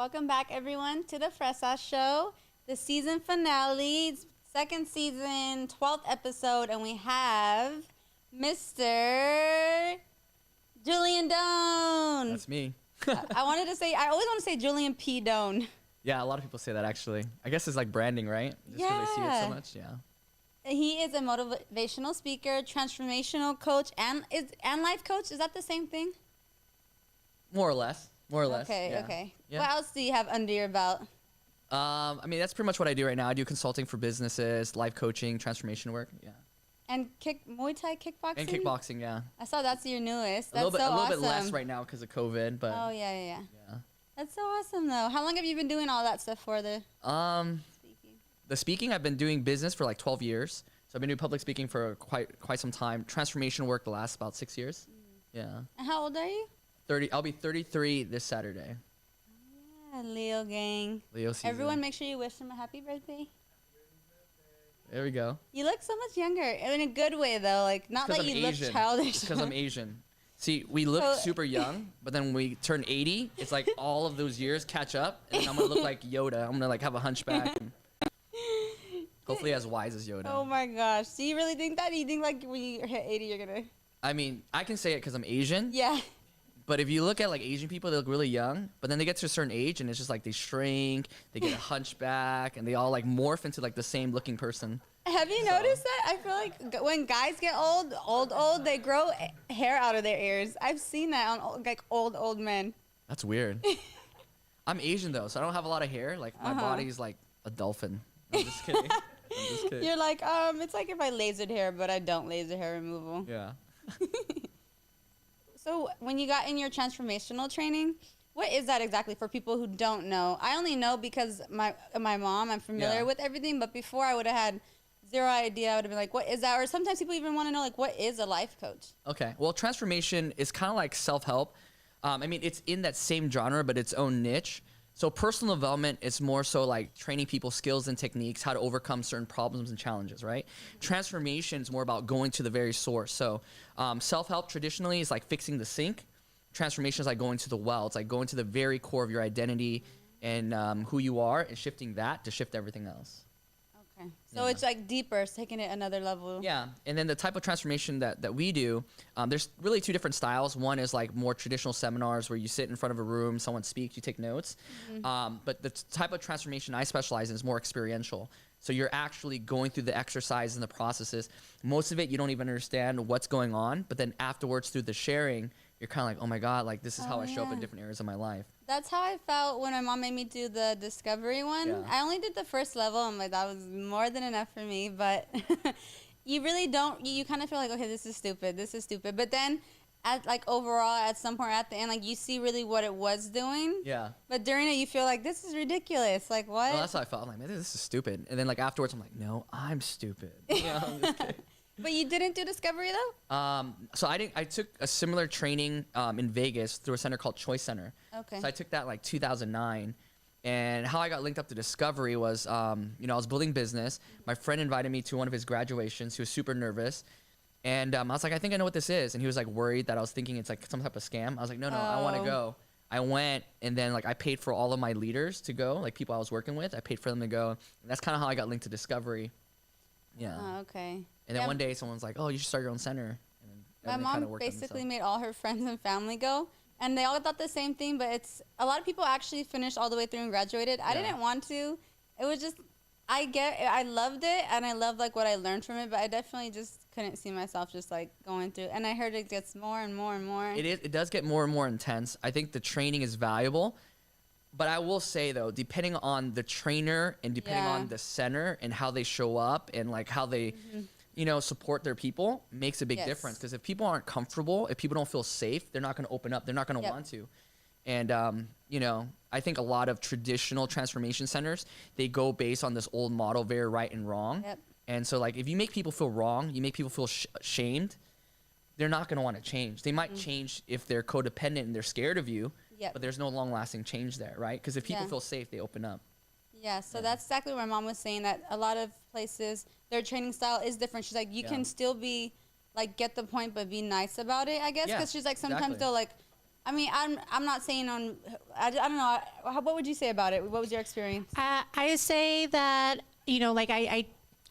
Welcome back, everyone, to the Fresa Show, the season finale, second season, 12th episode, and we have Mr. Julian Doan. That's me. I always want to say Julian P. Doan. Yeah, a lot of people say that actually. I guess it's like branding, right? Just because they see it so much, yeah. He is a motivational speaker, transformational coach, and life coach. Is that the same thing? More or less. Okay, yeah. okay. Yeah. What else do you have under your belt? I mean, that's pretty much what I do right now. I do consulting for businesses, life coaching, transformation work. Yeah. And Muay Thai kickboxing? And kickboxing, yeah. I saw that's your newest. That's a little bit awesome. less right now because of COVID, but. Oh, yeah. That's so awesome, though. How long have you been doing all that stuff for, the speaking? The speaking, I've been doing business for like 12 years. So I've been doing public speaking for quite some time. Transformation work the last about 6 years. Yeah. And how old are you? 30. I'll be 33 this Saturday. Yeah, Leo gang. Leo season. Everyone, make sure you wish him a happy birthday. There we go. You look so much younger, in a good way, though. Like, not that you look childish. Because I'm Asian. See, we look super young, but then when we turn 80, it's like all of those years catch up, and I'm gonna look like Yoda. I'm gonna like have a hunchback. And hopefully as wise as Yoda. Oh my gosh. Do you really think that? Do you think like when you hit 80, you're gonna? I mean, I can say it because I'm Asian. Yeah. But if you look at like Asian people, they look really young, but then they get to a certain age and it's just like they shrink, they get a hunchback, and they all like morph into like the same looking person. Have you noticed that? I feel like when guys get old, they grow hair out of their ears. I've seen that on like old men. That's weird. I'm Asian though, so I don't have a lot of hair. Like my body's like a dolphin. I'm just kidding. You're like, it's like if I lasered hair, but I don't laser hair removal. Yeah. So when you got in your transformational training, what is that exactly for people who don't know? I only know because my mom, I'm familiar with everything, but before I would have had zero idea. I would have been like, what is that? Or sometimes people even want to know, like, what is a life coach? Okay. Well, transformation is kind of like self-help. I mean, it's in that same genre, but its own niche. So personal development is more so like training people skills and techniques, how to overcome certain problems and challenges, right? Transformation is more about going to the very source. So self-help traditionally is like fixing the sink. Transformation is like going to the well. It's like going to the very core of your identity and who you are and shifting that to shift everything else. Okay. So it's like deeper, it's taking it another level. Yeah. And then the type of transformation that we do, there's really two different styles. One is like more traditional seminars where you sit in front of a room, someone speaks, you take notes. But the type of transformation I specialize in is more experiential. So you're actually going through the exercise and the processes. Most of it, you don't even understand what's going on. But then afterwards through the sharing, you're kind of like, oh my God, like this is how I show up in different areas of my life. That's how I felt when my mom made me do the discovery one. Yeah. I only did the first level. I'm like, that was more than enough for me. But you really don't, you kind of feel like, okay, this is stupid. But then at like overall, at some point at the end, like you see really what it was doing. Yeah. But during it, you feel like, this is ridiculous. Like, what? Well, that's how I felt. I'm like, man, this is stupid. And then like afterwards, I'm like, no, I'm stupid. I'm just kidding. But you didn't do discovery though? So I took a similar training in Vegas through a center called Choice Center. Okay. So I took that like 2009. And how I got linked up to discovery was, I was building business. My friend invited me to one of his graduations. He was super nervous. And I was like, I think I know what this is. And he was like worried that I was thinking it's like some type of scam. I was like, no, I want to go. I went, and then like I paid for all of my leaders to go, like people I was working with. I paid for them to go. And that's kind of how I got linked to discovery. Yeah. Oh, okay. And then one day someone's like, oh, you should start your own center. And my mom basically made all her friends and family go. And they all thought the same thing, but it's a lot of people actually finished all the way through and graduated. I didn't want to. It was just, I loved it, and I loved like what I learned from it, but I definitely just couldn't see myself just like going through. And I heard it gets more and more and more. It does get more and more intense. I think the training is valuable. But I will say though, depending on the trainer and depending on the center and how they show up and like how they, support their people makes a big difference. Because if people aren't comfortable, if people don't feel safe, they're not going to open up. They're not going to want to. And, I think a lot of traditional transformation centers, they go based on this old model, very right and wrong. Yep. And so like if you make people feel wrong, you make people feel shamed, they're not going to want to change. They might change if they're codependent and they're scared of you. But there's no long-lasting change there, right? Because if people feel safe, they open up. Yeah, so that's exactly what my mom was saying, that a lot of places, their training style is different. She's like, you can still be, like, get the point, but be nice about it, I guess. Because she's like, sometimes they'll, like, I mean, I'm not saying on. I don't know. What would you say about it? What was your experience? I say that, like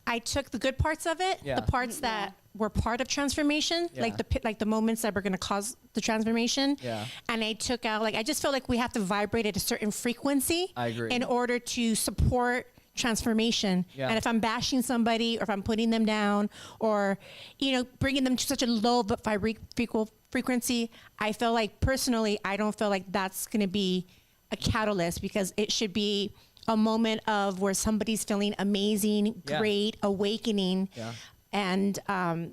I took the good parts of it, Yeah. the parts that were part of transformation, Yeah. like the moments that were going to cause the transformation. Yeah. And I took out, I just felt like we have to vibrate at a certain frequency I agree. in order to support transformation. Yeah. And if I'm bashing somebody, or if I'm putting them down, or, bringing them to such a low frequency, I feel like personally, I don't feel like that's going to be a catalyst, because it should be a moment of where somebody's feeling amazing, Yeah. great, awakening. Yeah. And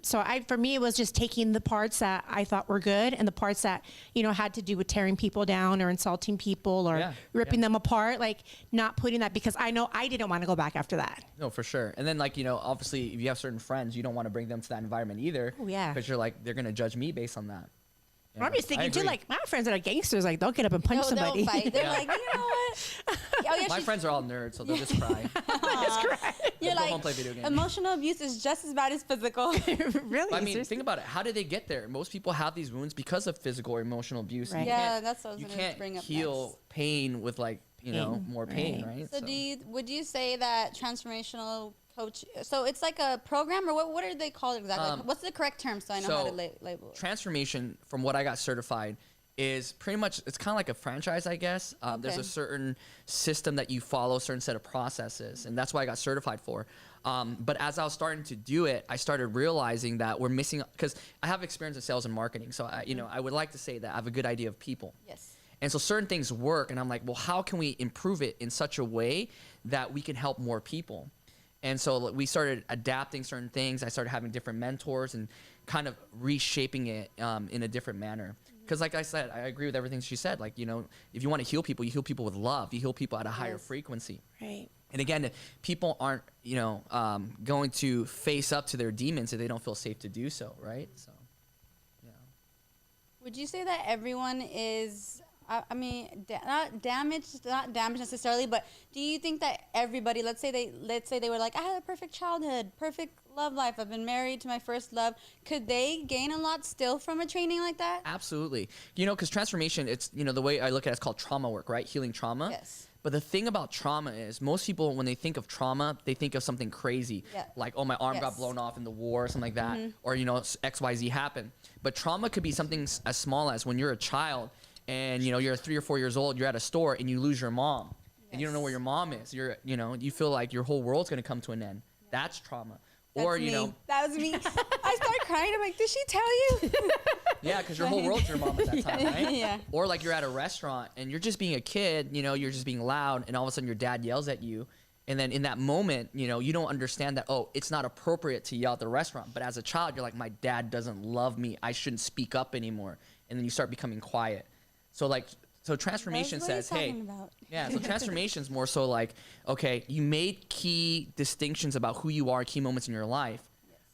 so for me, it was just taking the parts that I thought were good, and the parts that, had to do with tearing people down or insulting people or Yeah. ripping them apart, like not putting that, because I know I didn't want to go back after that. No, for sure. And then obviously if you have certain friends, you don't want to bring them to that environment either. Oh, yeah. Because you're like, they're going to judge me based on that. Yeah. I'm just I thinking too, agree. like my friends that are gangsters, like they'll get up and punch No, somebody. they'll fight. They're Yeah. like, you know what? Oh, yeah, My friends are all nerds, so they'll just cry. You're Go home, like, play video games. emotional abuse is just as bad as physical. Really? I mean, Seriously? think about it. How did they get there? Most people have these wounds because of physical or emotional abuse. Right. You Yeah, can't- that's what I was you gonna can't bring up heal next. pain with more pain, right? So would you say that transformational coach? So it's like a program, or what are they called exactly? What's the correct term, so I know how to label it? Transformation, from what I got certified, is pretty much, it's kind of like a franchise, I guess. There's Okay. a certain system that you follow, a certain set of processes, and that's what I got certified for. But as I was starting to do it, I started realizing that we're missing, because I have experience in sales and marketing, so I would like to say that I have a good idea of people. Yes. And so certain things work, and I'm like, well, how can we improve it in such a way that we can help more people? And so we started adapting certain things. I started having different mentors and kind of reshaping it in a different manner. Because like I said, I agree with everything she said. Like, if you want to heal people, you heal people with love. You heal people at a higher Yes. frequency. Right. And again, people aren't, going to face up to their demons if they don't feel safe to do so, right? So, yeah. Would you say that everyone is? I mean, not damaged necessarily, but do you think that everybody, let's say they were like, I had a perfect childhood, perfect love life, I've been married to my first love, could they gain a lot still from a training like that? Absolutely. Because transformation, it's, the way I look at it, it's called trauma work, right? Healing trauma. Yes. But the thing about trauma is most people, when they think of trauma, they think of something crazy. Yeah. Like, oh, my arm got Yes. blown off in the war or something like that. Or, XYZ happened. But trauma could be something as small as when you're a child and, you're 3 or 4 years old, you're at a store and you lose your mom. And you don't know where your mom is. You feel like your whole world's going to come to an end. That's trauma. Or, That's me. That was me. I started crying. I'm like, did she tell you? yeah, because your whole world's your mom at that time, right? Yeah. Or like you're at a restaurant and you're just being a kid, you're just being loud, and all of a sudden your dad yells at you. And then in that moment, you don't understand that, oh, it's not appropriate to yell at the restaurant. But as a child, you're like, my dad doesn't love me. I shouldn't speak up anymore. And then you start becoming quiet. So transformation That's what says, he's hey, talking about. yeah, so transformation's more so like, okay, you made key distinctions about who you are, key moments in your life.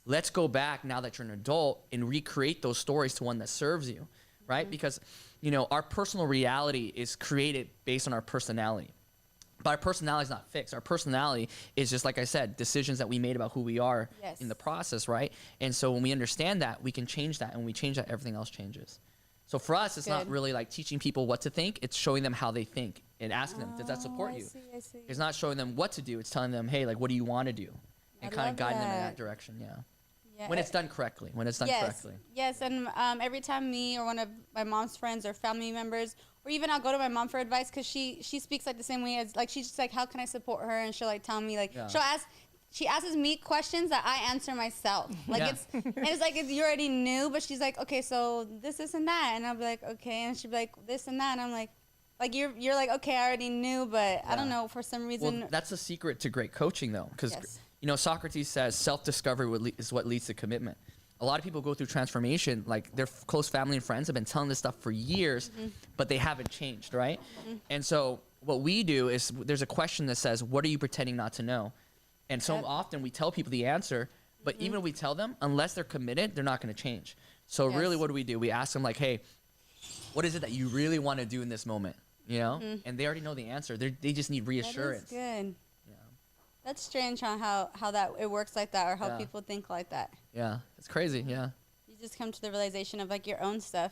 Let's go back now that you're an adult and recreate those stories to one that serves you, right? Because, our personal reality is created based on our personality. But our personality is not fixed. Our personality is just, like I said, decisions that we made about who we are Yes. in the process, right? And so when we understand that, we can change that. And when we change that, everything else changes. So for us, it's not Good. really like teaching people what to think. It's showing them how they think and asking them, does that support I you? see. It's not showing them what to do. It's telling them, hey, like, what do you want to do? And I kind of love guiding them in that. that direction, yeah. Yeah. When it's done correctly. Yes, and every time me or one of my mom's friends or family members, or even I'll go to my mom for advice, because she speaks like the same way as, like, she's just like, how can I support her? And she'll like tell me, like, Yeah. she asks me questions that I answer myself. Like, Yeah. it's like you already knew, but she's like, okay, so this and that, and I'll be like, okay, and she'd be like, this and that, and I'm like you're like, okay, I already knew, but I don't know, for some reason. Well, that's a secret to great coaching, though, because Yes. Socrates says self-discovery is what leads to commitment. A lot of people go through transformation, like their close family and friends have been telling this stuff for years, but they haven't changed, right? And so what we do is there's a question that says, what are you pretending not to know? And so often we tell people the answer, but even if we tell them, unless they're committed, they're not going to change. So really, what do? We ask them, like, hey, what is it that you really want to do in this moment? And they already know the answer. They just need reassurance. That is good. Yeah. That's strange on how that it works like that, or how Yeah. people think like that. Yeah, it's crazy. Yeah. You just come to the realization of like your own stuff.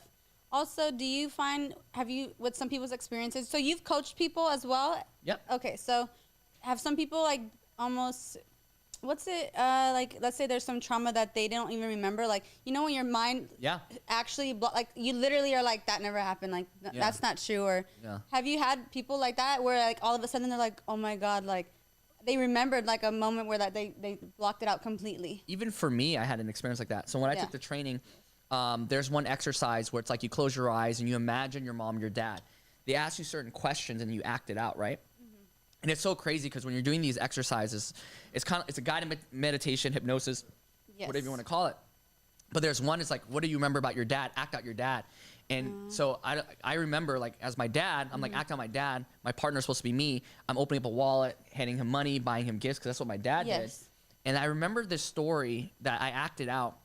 Also, do you find, have you, with some people's experiences, so you've coached people as well? Yep. Okay, so have some people like almost, what's it, like, let's say there's some trauma that they don't even remember, like, you know, when your mind Yeah. actually, like, you literally are like, that never happened, like, that's not true, or have you had people like that where, like, all of a sudden they're like, oh my God, like, they remembered, like, a moment where that they blocked it out completely? Even for me, I had an experience like that. So when I took the training, there's one exercise where it's like you close your eyes and you imagine your mom, your dad. They ask you certain questions and you act it out, right? And it's so crazy because when you're doing these exercises, it's a guided meditation, hypnosis, whatever you want to call it. But there's one, it's like, what do you remember about your dad? Act out your dad. And so I remember, like, as my dad, I'm like, act out my dad. My partner's supposed to be me. I'm opening up a wallet, handing him money, buying him gifts, because that's what my dad did. And I remember this story that I acted out,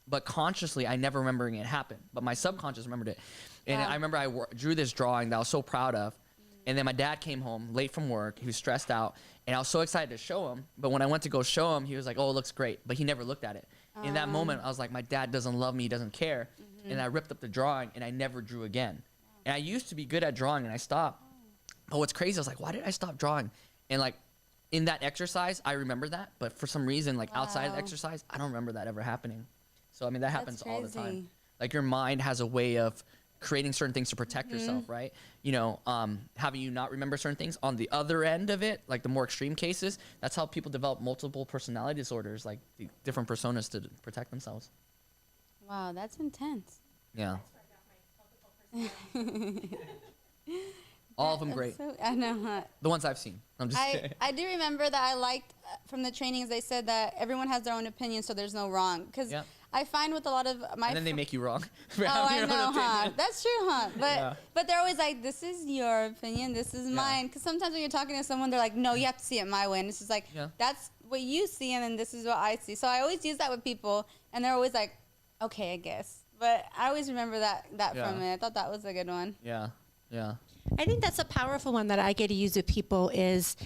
but consciously, I never remembering it happen. But my subconscious remembered it. And I remember I drew this drawing that I was so proud of. And then my dad came home late from work. He was stressed out. And I was so excited to show him. But when I went to go show him, he was like, oh, it looks great. But he never looked at it. In that moment, I was like, my dad doesn't love me. He doesn't care. And I ripped up the drawing, and I never drew again. And I used to be good at drawing, and I stopped. But what's crazy, I was like, why did I stop drawing? And, like, in that exercise, I remember that. But for some reason, like, outside of the exercise, I don't remember that ever happening. So, I mean, that happens all the time. Like, your mind has a way of creating certain things to protect yourself, right? You know, having you not remember certain things. On the other end of it, like the more extreme cases, that's how people develop multiple personality disorders, like the different personas to protect themselves. Wow, that's intense. Yeah. All of them great. So, I know. The ones I've seen. I'm just kidding. I do remember that I liked from the trainings, they said that everyone has their own opinion, so there's no wrong. Because I find with a lot of my... And then they make you wrong. Oh, I know, huh? That's true, huh? But they're always like, this is your opinion, this is mine. Because sometimes when you're talking to someone, they're like, no, you have to see it my way. And it's just like, that's what you see, and then this is what I see. So I always use that with people, and they're always like, okay, I guess. But I always remember that from it. I thought that was a good one. Yeah, yeah. I think that's a powerful one that I get to use with people is,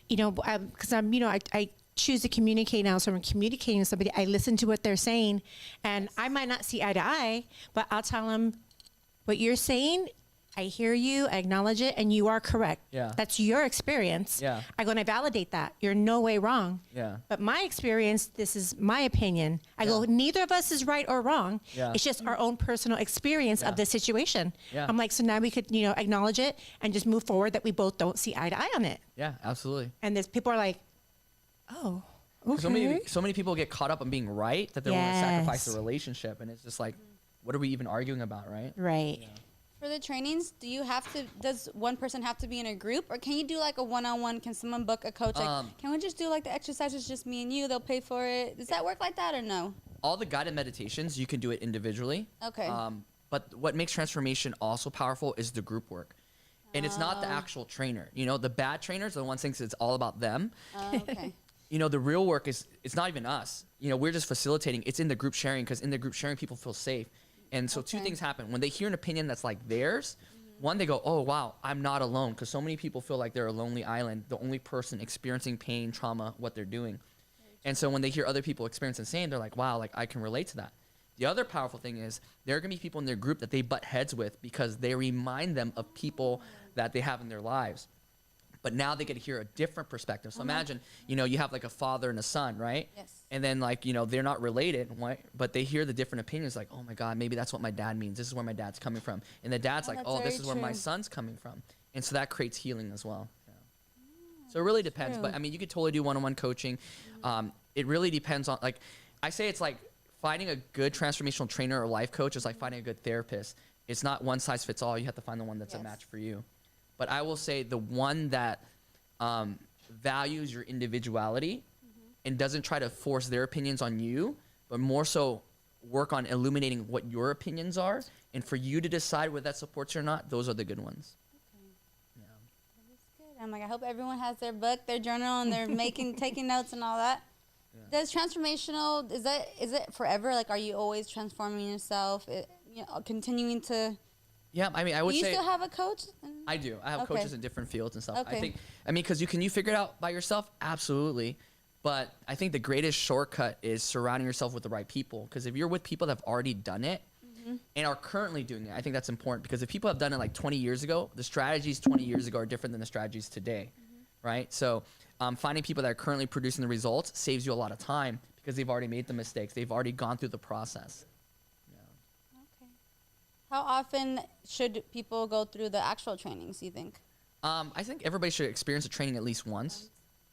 you know, because I choose to communicate now. So when I'm communicating with somebody, I listen to what they're saying, and I might not see eye to eye, but I'll tell them what you're saying. I hear you, I acknowledge it, and you are correct. Yeah. That's your experience. Yeah. I'm going to validate that. You're no way wrong. Yeah. But my experience, this is my opinion. I go, neither of us is right or wrong. Yeah. It's just our own personal experience of the situation. Yeah. I'm like, so now we could, acknowledge it and just move forward that we both don't see eye to eye on it. Yeah, absolutely. And there's people are like, oh, okay. So many people get caught up on being right that they want to sacrifice the relationship, and it's just like, what are we even arguing about, right? Right. Yeah. For the trainings, does one person have to be in a group, or can you do like a one-on-one? Can someone book a coach? Like, can we just do like the exercises, just me and you? They'll pay for it. Does that work like that or no? All the guided meditations, you can do it individually. Okay. But what makes transformation also powerful is the group work. And it's not the actual trainer. You know, the bad trainers are the ones thinks it's all about them. Okay. You know, the real work it's not even us. You know, we're just facilitating. It's in the group sharing, because in the group sharing, people feel safe. And so two things happen. When they hear an opinion that's like theirs, one, they go, oh, wow, I'm not alone. Because so many people feel like they're a lonely island, the only person experiencing pain, trauma, what they're doing. And so when they hear other people experience the same, they're like, wow, like I can relate to that. The other powerful thing is there are going to be people in their group that they butt heads with because they remind them of people that they have in their lives. But now they get to hear a different perspective. So imagine, you have like a father and a son, right? Yes. And then like, they're not related, right? But they hear the different opinions like, oh my God, maybe that's what my dad means. This is where my dad's coming from. And the dad's like, oh, this is where my son's coming from. And so that creates healing as well. Yeah. So it really depends. But I mean, you could totally do one-on-one coaching. It really depends on, like, I say it's like finding a good transformational trainer or life coach is like finding a good therapist. It's not one size fits all. You have to find the one that's a match for you. But I will say the one that values your individuality and doesn't try to force their opinions on you, but more so work on illuminating what your opinions are, and for you to decide whether that supports you or not, those are the good ones. Okay. Yeah. That is good. I'm like, I hope everyone has their book, their journal, and they're taking notes and all that. Yeah. Does transformational, is it forever? Like, are you always transforming yourself, continuing to... Yeah, I mean, I would say... Do you still have a coach? I do. I have coaches in different fields and stuff. Okay. Because can you figure it out by yourself? Absolutely. But I think the greatest shortcut is surrounding yourself with the right people. Because if you're with people that have already done it, and are currently doing it. I think that's important because if people have done it like 20 years ago, the strategies 20 years ago are different than the strategies today, right? So finding people that are currently producing the results saves you a lot of time because they've already made the mistakes. They've already gone through the process. Okay. How often should people go through the actual trainings, you think? I think everybody should experience a training at least once.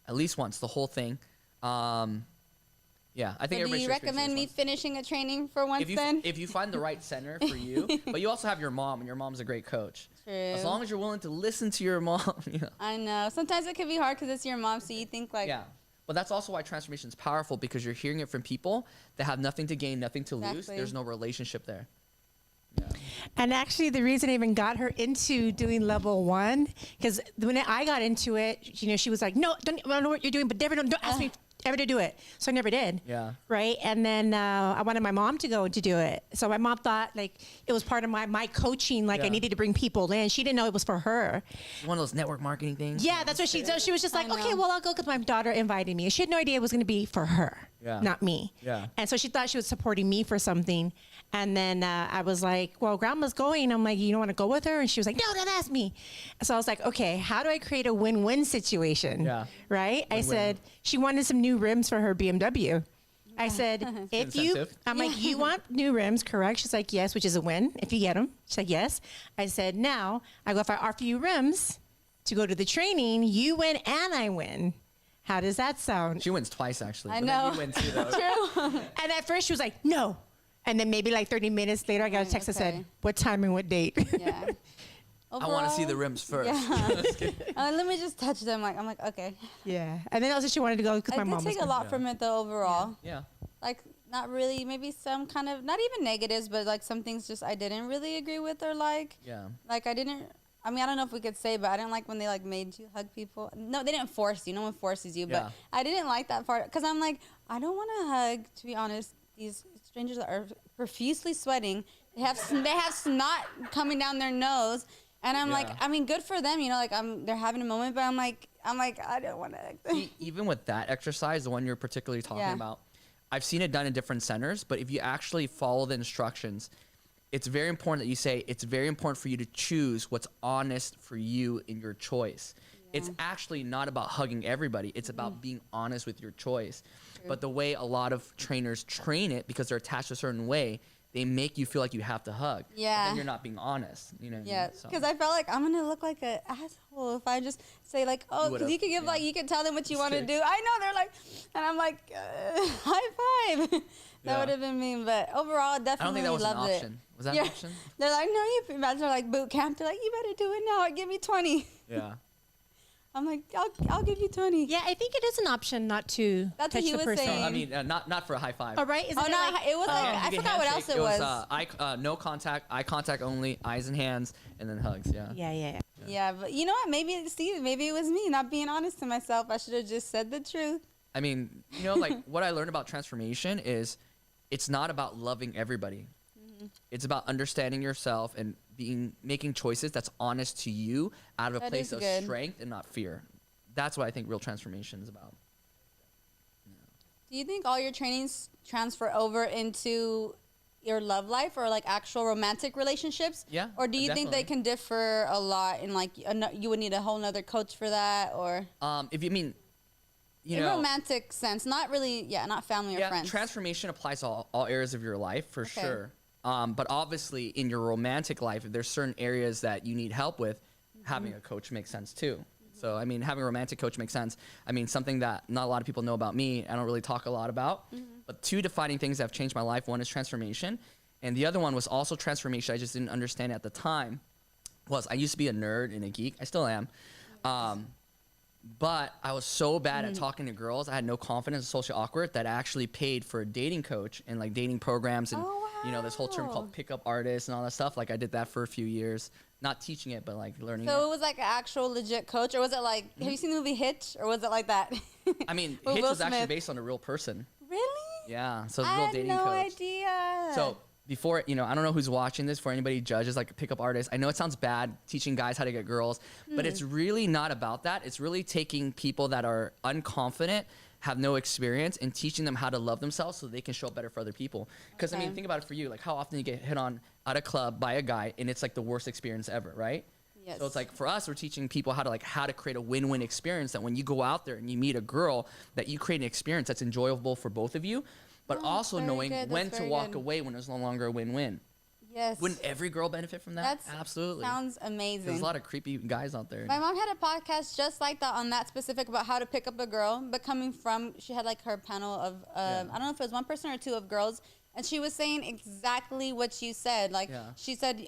At least once, the whole thing. Yeah, I think So everybody do you should experience recommend it me once. finishing a training for once then? If you find the right center for you, but you also have your mom, and your mom's a great coach. True. As long as you're willing to listen to your mom, you know. I know. Sometimes it can be hard because it's your mom, so you think like, Yeah. But that's also why transformation is powerful because you're hearing it from people that have nothing to gain, nothing to lose. Exactly. There's no relationship there. Yeah. And actually, the reason I even got her into doing level 1, because when I got into it, you know, she was like, "No, I don't know what you're doing, but never, don't ask me ever to do it." So I never did. Yeah. Right. And then I wanted my mom to go to do it. So my mom thought like it was part of my coaching. Like I Yeah. needed to bring people in. She didn't know it was for her. One of those network marketing things. Yeah, that's what she did. She was just I like, know. okay, well, I'll go because my daughter invited me. She had no idea it was going to be for her, Yeah. not me. Yeah. And so she thought she was supporting me for something. And then I was like, well, grandma's going. I'm like, you don't want to go with her? And she was like, no, don't ask me. So I was like, okay, how do I create a win-win situation? Yeah. Right? I Win-win. said, she wanted some new rims for her BMW. I said, if you, Incentive. I'm like, you want new rims, correct? She's like, yes, which is a win if you get them. She's like, yes. I said, now, I go, if I offer you rims to go to the training, you win and I win. How does that sound? She wins twice, actually. I but know. Then you win too, though. True. And at first she was like, no. And then maybe like 30 minutes later, I got a text that Okay. said, what time and what date? Yeah. I want to see the Overall, rims first. Yeah. Let me just touch them. I'm like, okay. Yeah. And then also she wanted to go because I my did mom was take a going. lot from it though overall. Yeah. Like not really, maybe some kind of, not even negatives, but like some things just I didn't really agree with or like. Yeah. Like I didn't, I mean, I don't know if we could say, but I didn't like when they like made you hug people. No, they didn't force you. No one forces you. Yeah. But I didn't like that part because I'm like, I don't want to hug, to be honest, these strangers that are profusely sweating. They have snot coming down their nose. And I'm like, Yeah. I mean, good for them, you know, like they're having a moment, but I'm like, I don't want to hug them. Even with that exercise, the one you're particularly talking Yeah. about, I've seen it done in different centers, but if you actually follow the instructions, it's very important that you say it's very important for you to choose what's honest for you in your choice. It's actually not about hugging everybody. It's about being honest with your choice. But the way a lot of trainers train it, because they're attached a certain way, they make you feel like you have to hug. But Yeah. then you're not being honest. You know what I Yeah, mean? So- because I felt like I'm gonna look like an asshole if I just say like, oh, You because would've, you could give yeah. like you could tell them what you want to kidding. do. I know they're like, and I'm like, high five. that Yeah. would have been mean, but overall, I don't definitely think that was an loved option. it. Was that Yeah. an option? They're like, no, you imagine like boot camp. They're like, you better do it now or give me 20. Yeah. I'm like, I'll give you 20. Yeah, I think it is an option not to That's touch what he the was person. saying. I mean, not for a high five. Oh, right? Isn't Oh it no, like, it was like You I can forgot what else handshake. it was. No contact, eye contact only, eyes and hands, and then hugs. Yeah. yeah. Yeah, but you know what? Maybe it was me not being honest to myself. I should have just said the truth. I mean, you know, like what I learned about transformation is it's not about loving everybody. It's about understanding yourself and making choices that's honest to you out of a That place is of good. strength and not fear. That's what I think real transformation is about. Do you think all your trainings transfer over into your love life or like actual romantic relationships? Yeah, Or do you think they definitely. can differ a lot in like you would need a whole nother coach for that or If you mean, you in know, romantic sense, not really, not family or yeah, friends. transformation applies to all areas of your life for Okay. sure. But obviously, in your romantic life, if there's certain areas that you need help with, having a coach makes sense too. So, I mean, having a romantic coach makes sense. I mean, something that not a lot of people know about me, I don't really talk a lot about. But two defining things that have changed my life. One is transformation. And the other one was also transformation. I just didn't understand it at the time. I used to be a nerd and a geek. I still am. But I was so bad at talking to girls. I had no confidence, socially awkward, that I actually paid for a dating coach and like dating programs and, you know, this whole term wow. called pickup artists and all that stuff. Like I did that for a few years. Not teaching it, but like learning So it. it was like an actual legit coach, or was it like, have you seen the movie Hitch, or was it like that? I mean, With Hitch Will was actually Smith. based on a real person. Really? Yeah, so it's a I real had dating no coach. idea. So before, you know, I don't know who's watching this, for anybody judges like a pickup artist. I know it sounds bad teaching guys how to get girls, but it's really not about that. It's really taking people that are unconfident have no experience, and teaching them how to love themselves so they can show up better for other people. Because I mean, think about it for you, like how often you get hit on at a club by a guy and it's like the worst experience ever, right? Yes. So it's like for us, we're teaching people how to create a win-win experience, that when you go out there and you meet a girl, that you create an experience that's enjoyable for both of you, but also knowing when to walk away when it's no longer a win-win. Yes. Wouldn't every girl benefit from that? Absolutely. Sounds amazing. There's a lot of creepy guys out there. My mom had a podcast just like that on that specific about how to pick up a girl, but coming from, she had like her panel of, I don't know if it was one person or two of girls, and she was saying exactly what you said. Like, she said,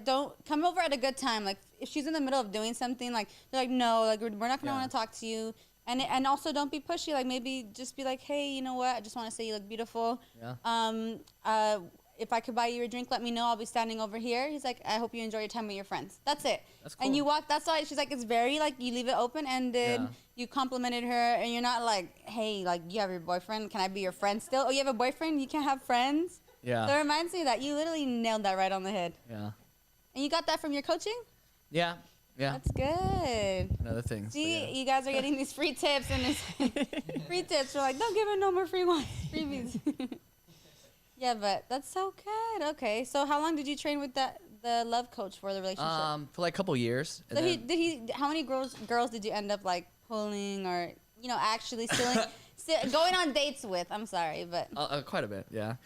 don't come over at a good time. Like, if she's in the middle of doing something, like, they're like, no, like, we're not going to want to talk to you. And also don't be pushy. Like, maybe just be like, hey, you know what? I just want to say you look beautiful. Yeah. If I could buy you a drink, let me know. I'll be standing over here. He's like, I hope you enjoy your time with your friends. That's it. That's cool. And you walk, that's why she's like, it's very like, you leave it open-ended. Yeah. You complimented her, and you're not like, hey, like, you have your boyfriend. Can I be your friend still? Oh, you have a boyfriend? You can't have friends? Yeah. So it reminds me of that. You literally nailed that right on the head. Yeah. And you got that from your coaching? Yeah. Yeah. That's good. Another thing. See, you guys are getting these free tips, and it's free tips. We're like, don't give her no more freebies. Yeah, but that's so good. Okay, so how long did you train with the love coach for the relationship? For like a couple years. So how many girls did you end up like pulling or actually going on dates with? I'm sorry, but quite a bit, yeah.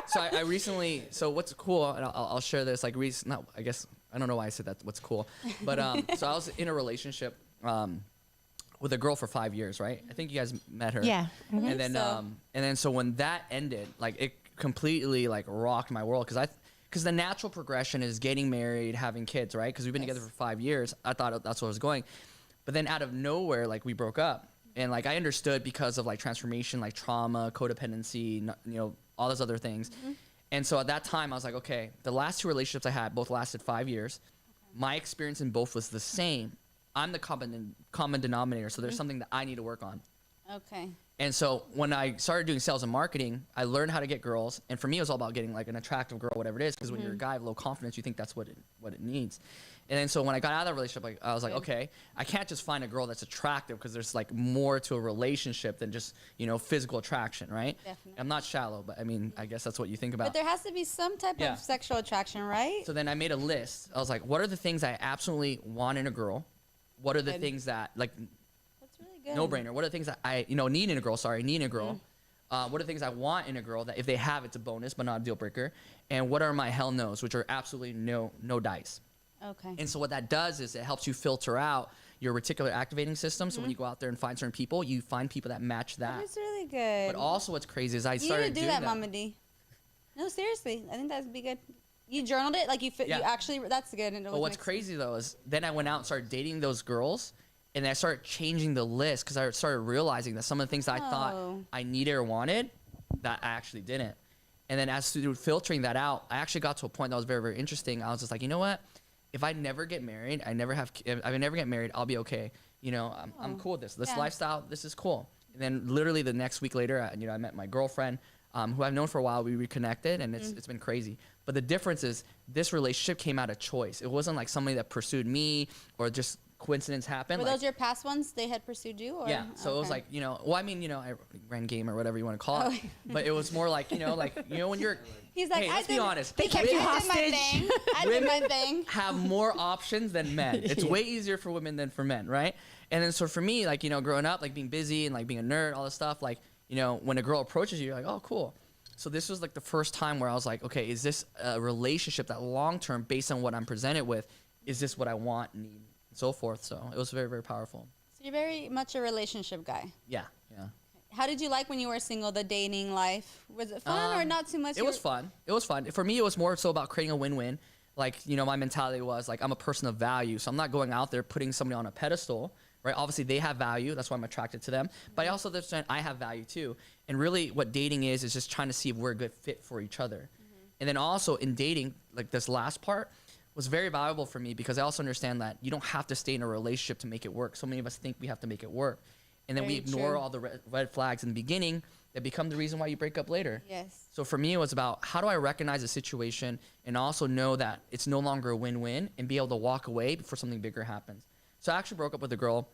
So I recently. So what's cool? And I'll share this. Like I guess I don't know why I said that. What's cool? But so I was in a relationship. With a girl for 5 years, right? I think you guys met her. Yeah. Mm-hmm. And then so when that ended, like it completely like rocked my world because the natural progression is getting married, having kids, right? Because we've been together for 5 years. I thought that's where I was going, but then out of nowhere, like we broke up, and like I understood because of like transformation, like trauma, codependency, all those other things. Mm-hmm. And so at that time, I was like, okay, the last two relationships I had both lasted 5 years. Okay. My experience in both was the same. I'm the common denominator, so there's something that I need to work on. Okay. And so when I started doing sales and marketing, I learned how to get girls, and for me, it was all about getting like an attractive girl, whatever it is, because when you're a guy of low confidence, you think that's what it needs. And then so when I got out of that relationship, I was like, okay, I can't just find a girl that's attractive because there's like more to a relationship than just physical attraction, right? Definitely. I'm not shallow, but I mean, I guess that's what you think about. But there has to be some type of sexual attraction, right? So then I made a list. I was like, what are the things I absolutely want in a girl? What are the things that, like, that's really good. No-brainer? What are the things that I, need in a girl? Need in a girl. What are the things I want in a girl that if they have, it's a bonus, but not a deal breaker? And what are my hell no's, which are absolutely no dice. Okay. And so what that does is it helps you filter out your reticular activating system. So when you go out there and find certain people, you find people that match that. That's really good. But also what's crazy is I started doing that. Mama D. No, seriously. I think that'd be good. You journaled it? Like you actually, that's good. But what's crazy though is then I went out and started dating those girls, and I started changing the list because I started realizing that some of the things that I thought I needed or wanted, that I actually didn't. And then as through filtering that out, I actually got to a point that was very, very interesting. I was just like, you know what? If I never get married, I never get married, I'll be okay. I'm cool with this. This lifestyle, this is cool. And then literally the next week later, I met my girlfriend, who I've known for a while. We reconnected, and it's been crazy. But the difference is this relationship came out of choice. It wasn't like somebody that pursued me or just coincidence happened. Were those your past ones? They had pursued you? Or? Yeah. So it was like, I ran game or whatever you want to call it. But it was more like, when you're... He's like, let's be honest. They kept you hostage. I did my thing. Have more options than men. It's way easier for women than for men, right? And then so for me, like, growing up, like being busy and like being a nerd, all this stuff, like, when a girl approaches you, you're like, oh, cool. So this was like the first time where I was like, okay, is this a relationship that long-term, based on what I'm presented with, is this what I want, need, and so forth? So it was very, very powerful. So you're very much a relationship guy. Yeah. How did you like when you were single, the dating life? Was it fun or not too much? It was fun. For me, it was more so about creating a win-win. Like, my mentality was like, I'm a person of value, so I'm not going out there putting somebody on a pedestal, right? Obviously, they have value. That's why I'm attracted to them. But I also understand I have value too. And really what dating is just trying to see if we're a good fit for each other. And then also in dating, like this last part was very valuable for me because I also understand that you don't have to stay in a relationship to make it work. So many of us think we have to make it work. And then we ignore all the red flags in the beginning that become the reason why you break up later. Yes. So for me, it was about how do I recognize a situation and also know that it's no longer a win-win and be able to walk away before something bigger happens. So I actually broke up with a girl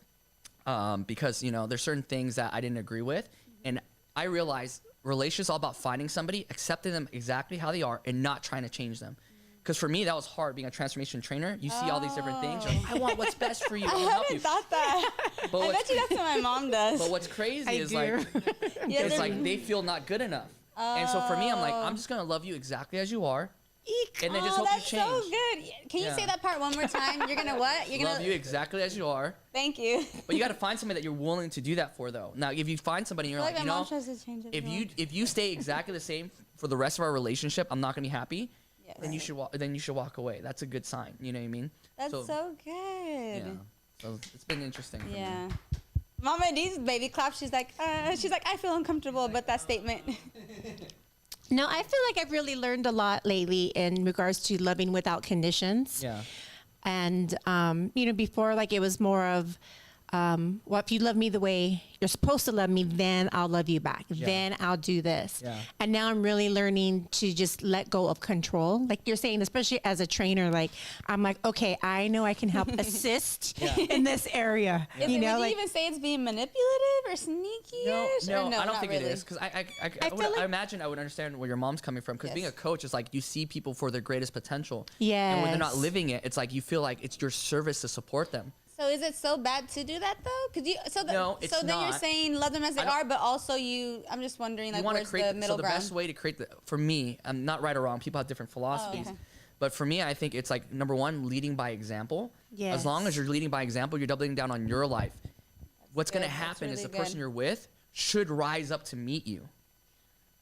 because there's certain things that I didn't agree with, and I realized relationships all about finding somebody, accepting them exactly how they are, and not trying to change them. Because for me, that was hard being a transformation trainer. You see all these different things. You're like, I want what's best for you. I haven't thought that. But I bet you that's what my mom does. But what's crazy is do. it's like they feel not good enough. And so for me, I'm like, I'm just gonna love you exactly as you are, and then just hope you change. That's so good. Can you say that part one more time? You're gonna what? You're love you exactly as you are. Thank you. But you got to find somebody that you're willing to do that for, though. Now, if you find somebody and you're like, my mom tries to change it if you stay exactly the same for the rest of our relationship, I'm not gonna be happy. Yes. Then you should walk away. That's a good sign. You know what I mean? That's so good. Yeah. So it's been interesting. For me. Mama D's baby clap. She's like, I feel uncomfortable about that statement. No, I feel like I've really learned a lot lately in regards to loving without conditions. Yeah. And, before, like, it was more of, well, if you love me the way you're supposed to love me, then I'll love you back. Yeah. Then I'll do this. Yeah. And now I'm really learning to just let go of control. Like you're saying, especially as a trainer, like, I'm like, okay, I know I can help assist in this area. Would you even say it's being manipulative or sneaky-ish? No, or no, I don't not think really? it is. Because I imagine I would understand where your mom's coming from. Because being a coach is like you see people for their greatest potential. Yes. And when they're not living it, it's like you feel like it's your service to support them. So is it so bad to do that though? No, it's so then you're not. saying love them as they are, but also I'm just wondering, like, where's the middle ground? Best way to create for me, I'm not right or wrong. People have different philosophies. Oh, okay. But for me, I think it's like, number one, leading by example. Yes. As long as you're leading by example, you're doubling down on your life. What's going to That's happen is really the person good. you're with should rise up to meet you.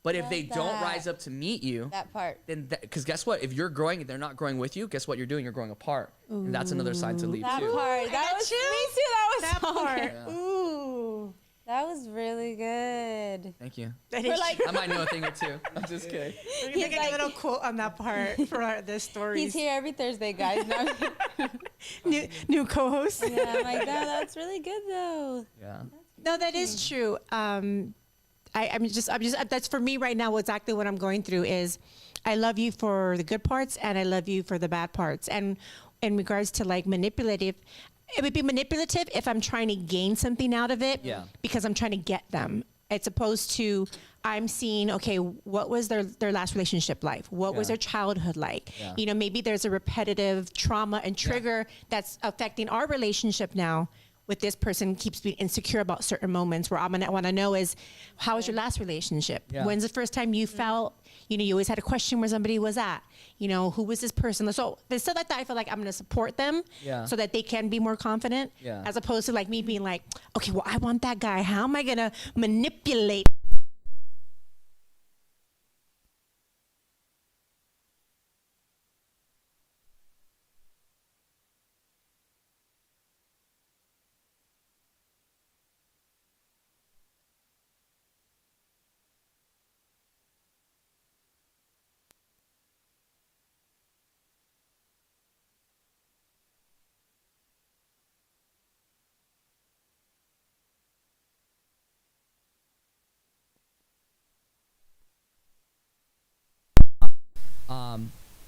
But if they don't rise up to meet you, That part. then because guess what? If you're growing and they're not growing with you, guess what you're doing? You're growing apart. And that's another sign to leave That too. part. That was me too. That was That so part. good. Yeah. Ooh. That was really good. Thank you. That For is like, I might know a thing or two. I'm just kidding. We're he's gonna make like- a little quote on that part for the stories. he's here every Thursday, guys. No, New co-host. yeah, I'm like, that's really good though. Yeah. No, that is true. I'm just that's for me right now. Exactly what I'm going through is, I love you for the good parts and I love you for the bad parts. And in regards to like manipulative, it would be manipulative if I'm trying to gain something out of it. Yeah. Because I'm trying to get them, as opposed to I'm seeing, okay, what was their last relationship like? What was Yeah. their childhood like? Yeah. Maybe there's a repetitive trauma and trigger that's affecting our relationship now. With this person keeps being insecure about certain moments where I'm gonna want to know is, how was your last relationship? Yeah. When's the first time you felt, you always had a question where somebody was at, who was this person? So there's stuff like that. I feel like I'm gonna support them so that they can be more confident, as opposed to like me being like, okay, well, I want that guy. How am I gonna manipulate?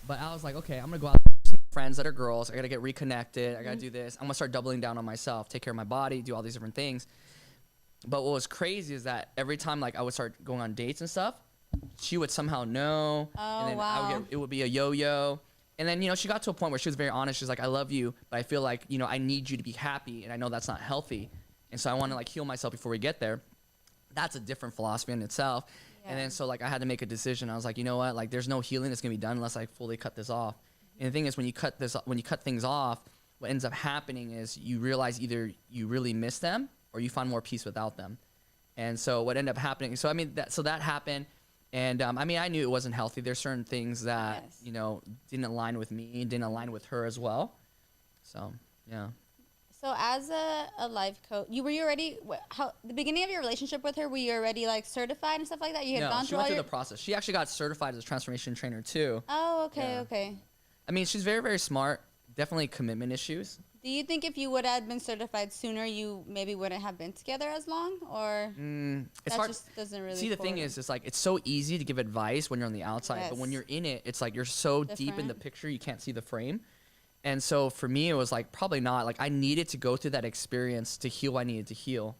But I was like, okay, I'm gonna go out with some friends that are girls. I gotta get reconnected. I gotta do this. I'm gonna start doubling down on myself, take care of my body, do all these different things. But what was crazy is that every time like I would start going on dates and stuff, she would somehow know, and then wow. it would be a yo-yo. And then she got to a point where she was very honest. She's like, I love you, but I feel like I need you to be happy, and I know that's not healthy, and so I want to like heal myself before we get there. That's a different philosophy in itself. And then so like I had to make a decision. I was like, you know what? Like there's no healing that's gonna be done unless I fully cut this off. And the thing is, when you cut things off, what ends up happening is you realize either you really miss them or you find more peace without them. And so what ended up happening? So I mean, that happened. And I mean, I knew it wasn't healthy. There's certain things that didn't align with me, didn't align with her as well. So yeah. So as a life coach, were you already the beginning of your relationship with her? Were you already like certified and stuff like that? You had gone she through went all through the process. She actually got certified as a transformation trainer too. Oh, okay, Yeah. okay. I mean, she's very, very smart. Definitely commitment issues. Do you think if you would have been certified sooner, you maybe wouldn't have been together as long, or It's that hard. just doesn't really? See, the thing is, it's like it's so easy to give advice when you're on the outside, but when Yes. you're in it, it's like you're so deep in the Different. picture you can't see the frame. And so for me, it was like, probably not. Like, I needed to go through that experience to heal what I needed to heal.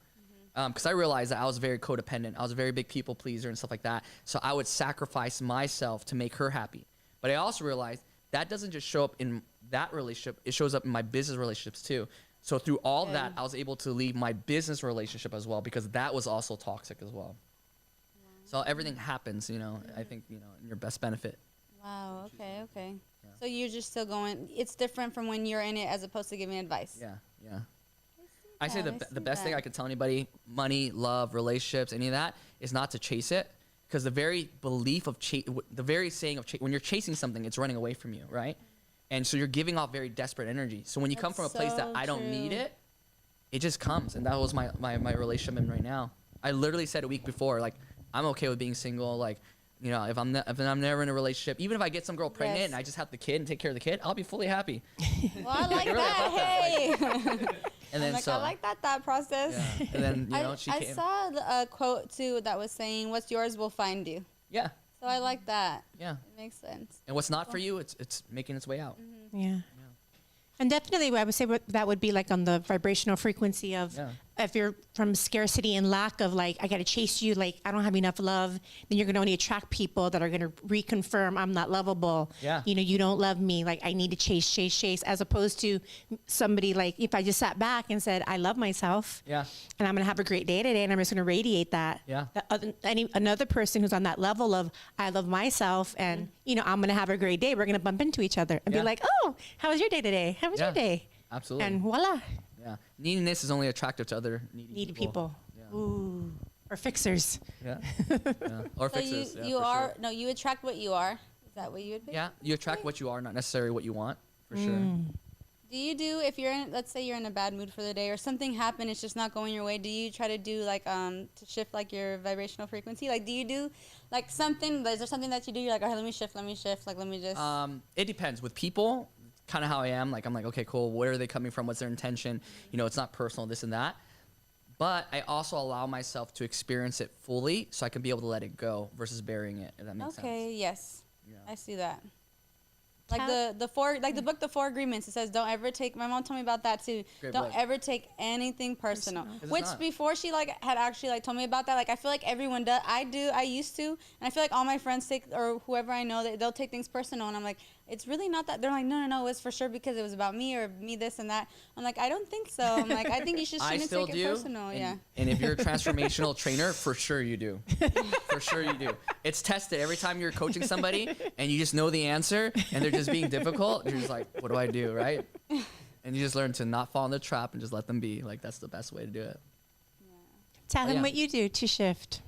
Because I realized that I was very codependent. I was a very big people pleaser and stuff like that. So I would sacrifice myself to make her happy. But I also realized that doesn't just show up in that relationship. It shows up in my business relationships too. So through all that, I was able to leave my business relationship as well, because that was also toxic as well. So everything happens, you know, I think, you know, in your best benefit. Wow. Okay. Okay. Yeah. So you're just still going. It's different from when you're in it as opposed to giving advice. Yeah. Yeah. I say the best thing I could tell anybody, money, love, relationships, any of that, is not to chase it. Because the very belief of the very saying of when you're chasing something, it's running away from you, right? And so you're giving off very desperate energy. So when you come from a place that I don't need it, it just comes. And that was my relationship in right now. I literally said a week before, like, I'm okay with being single. Like, you know, if I'm never in a relationship, even if I get some girl pregnant and I just have the kid and take care of the kid, I'll be fully happy. Well, I like that. Hey. And then I like that thought process. Yeah. And then, you know, I saw a quote too that was saying, "What's yours will find you." Yeah. So I like that. Yeah. It makes sense. And what's not for you, it's making its way out. Yeah. And definitely, I would say that would be like on the vibrational frequency of if you're from scarcity and lack of like, I got to chase you, like I don't have enough love, then you're going to only attract people that are going to reconfirm I'm not lovable. Yeah. You know, you don't love me. Like I need to chase, as opposed to somebody like if I just sat back and said, I love myself. Yeah. And I'm going to have a great day today and I'm just going to radiate that. Yeah. Another person who's on that level of I love myself and, you know, I'm going to have a great day. We're going to bump into each other and be like, oh, how was your day today? How was your day? Absolutely. And voila. Yeah. Neediness is only attractive to other needy people. Yeah. Ooh. Or fixers. Yeah. Or So fixers. you attract what you are. Is that what you would be? Yeah. You attract what you are, not necessarily what you want, for sure. If you're in, let's say you're in a bad mood for the day or something happened, it's just not going your way, do you try to do like, to shift like your vibrational frequency? Like, do you do like something, is there something that you do? You're like, all right, let me shift, like, let me just. It depends. With people, kind of how I am, like, I'm like, okay, cool. Where are they coming from? What's their intention? You know, it's not personal, this and that. But I also allow myself to experience it fully so I can be able to let it go versus burying it, if that makes sense. Okay, yes. Yeah. I see that. Like the book, The 4 Agreements, it says, don't ever take, my mom told me about that too. Great don't book. ever take anything personal. Which not. before she like had actually like told me about that, like I feel like everyone does. I used to, and I feel like all my friends take, or whoever I know, they'll take things personal. And I'm like, it's really not that. They're like, no, it's for sure because it was about me or me this and that. I'm like, I don't think so. I'm like, I think you shouldn't take it personal. And if you're a transformational trainer, for sure you do. For sure you do. It's tested every time you're coaching somebody and you just know the answer and they're just being difficult. You're just like, what do I do, right? And you just learn to not fall in the trap and just let them be. Like, that's the best way to do it. Tell them what you do to shift.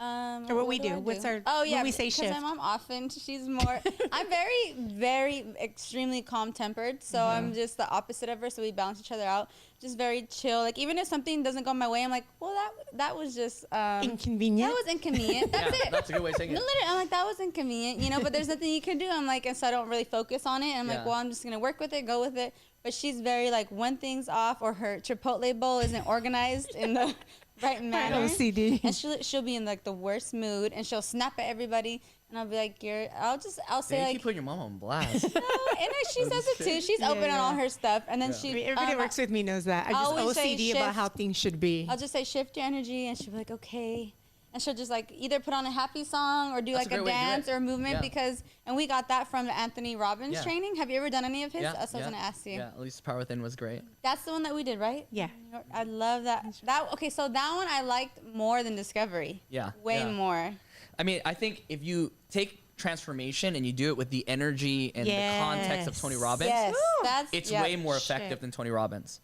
Or what we do. What's our? When we say shift. Because my mom often, she's more. I'm very, very, extremely calm tempered. So I'm just the opposite of her. So we balance each other out. Just very chill. Like even if something doesn't go my way, I'm like, well, that was just inconvenient. That was inconvenient. That's it. That's a good way of saying it. No, literally, I'm like, that was inconvenient, you know. But there's nothing you can do. I'm like, and so I don't really focus on it. And I'm like, well, I'm just gonna work with it, go with it. But she's very like, when thing's off or her Chipotle bowl isn't organized in the right manner. OCD. And she'll be in like the worst mood and she'll snap at everybody and I'll be like, I'll say you like, keep putting your mom on blast. no, and she says it too. She's open on all her stuff, and then Everybody works with me knows that. I just OCD about how things should be. I'll just say shift your energy, and she'll be like, okay. And she'll just like either put on a happy song or do like a dance or a movement and we got that from the Anthony Robbins training. Have you ever done any of his? That's what I was gonna ask you. Yeah, at least the Power Within was great. That's the one that we did, right? Yeah. I love that. Okay, so that one I liked more than Discovery. Yeah. Way more. I mean, I think if you take transformation and you do it with the energy and the context of Tony Robbins, it's way more effective than Tony Robbins.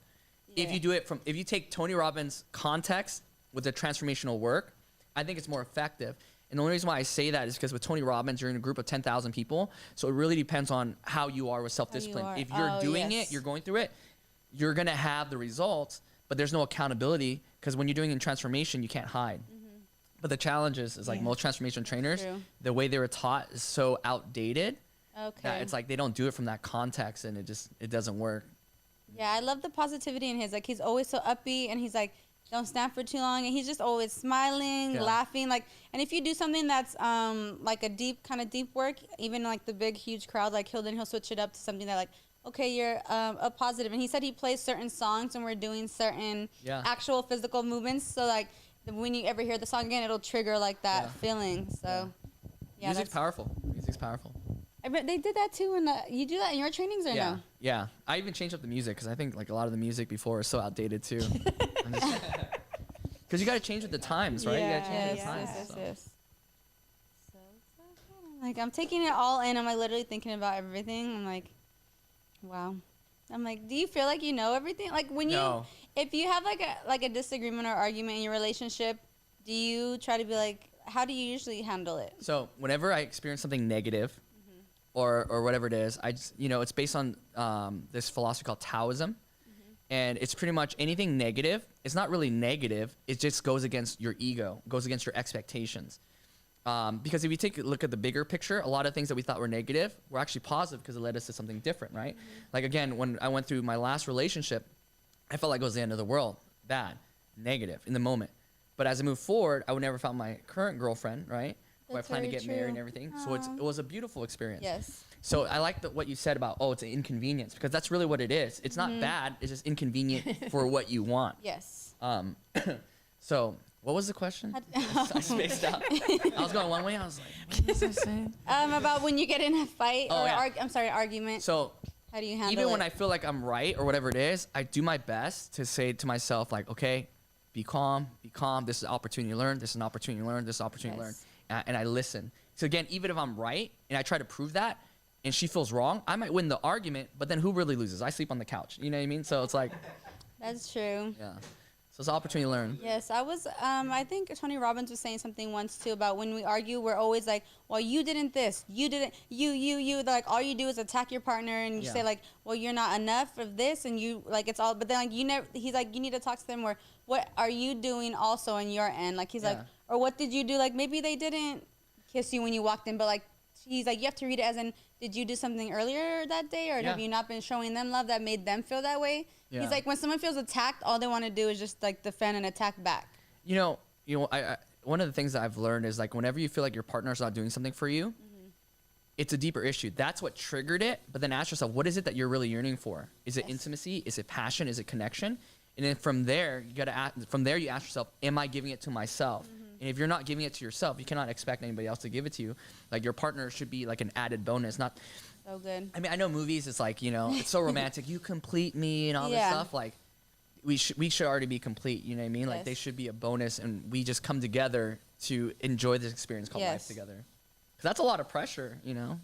Yeah. If you take Tony Robbins' context with the transformational work, I think it's more effective. And the only reason why I say that is because with Tony Robbins, you're in a group of 10,000 people. So it really depends on how you are with self-discipline. If you're doing it, you're going through it, you're going to have the results, but there's no accountability because when you're doing in transformation, you can't hide. But the challenge is like most transformation trainers, the way they were taught is so outdated that it's like they don't do it from that context and it doesn't work. Yeah, I love the positivity in his. Like he's always so upbeat and he's like, don't snap for too long, and he's just always smiling, laughing, like. And if you do something that's like a deep work, even like the big huge crowd, like he'll switch it up to something that like, okay, you're a positive. And he said he plays certain songs when we're doing certain actual physical movements. So like when you ever hear the song again, it'll trigger like that feeling. So music's powerful. Music's powerful. I bet they did that too. And you do that in your trainings or no? Yeah. I even changed up the music because I think like a lot of the music before is so outdated too. Because you got to change with the times, right? You got to change with the times. Yes. So like I'm taking it all in. I'm like literally thinking about everything. I'm like, wow. I'm like, do you feel like you know everything? Like when if you have like a disagreement or argument in your relationship, do you try to be like, how do you usually handle it? So whenever I experience something negative, or whatever it is, I just, it's based on this philosophy called Taoism, and it's pretty much anything negative. It's not really negative. It just goes against your ego, goes against your expectations. Because if you take a look at the bigger picture, a lot of things that we thought were negative were actually positive because it led us to something different, right? Like again, when I went through my last relationship, I felt like it was the end of the world, bad, negative in the moment. But as I moved forward, I would never found my current girlfriend, right? Who I plan to get married and everything. So it was a beautiful experience. Yes. So I like what you said about, it's an inconvenience, because that's really what it is. It's not bad. It's just inconvenient for what you want. Yes. So what was the question? I spaced out. I was going one way. I was like, what was I saying? About when you get in a fight argument. So how do you handle it? Even when I feel like I'm right or whatever it is, I do my best to say to myself, like, okay, be calm. This is an opportunity to learn. This is an opportunity to learn. This is an opportunity to learn. And I listen. So again, even if I'm right and I try to prove that and she feels wrong, I might win the argument, but then who really loses? I sleep on the couch. You know what I mean? So it's like. That's true. Yeah. So it's an opportunity to learn. Yes, I was, I think Tony Robbins was saying something once too about when we argue, we're always like, well, you didn't this, you didn't, you, like all you do is attack your partner and you say like, well, you're not enough of this and you, like it's all, but then like you never, he's like, you need to talk to them where, what are you doing also on your end? Like he's like, or what did you do? Like maybe they didn't kiss you when you walked in, but like, he's like, you have to read it as in, did you do something earlier that day or have you not been showing them love that made them feel that way? Yeah. He's like, when someone feels attacked, all they want to do is just like defend and attack back. I one of the things that I've learned is like whenever you feel like your partner's not doing something for you, it's a deeper issue. That's what triggered it. But then ask yourself, what is it that you're really yearning for? Is it intimacy? Is it passion? Is it connection? And then from there, you ask yourself, am I giving it to myself? And if you're not giving it to yourself, you cannot expect anybody else to give it to you. Like your partner should be like an added bonus, not. So good. I mean, I know movies. It's like it's so romantic. You complete me and all this stuff. Like we should already be complete. You know what I mean? Like they should be a bonus, and we just come together to enjoy this experience called life together. Because that's a lot of pressure. That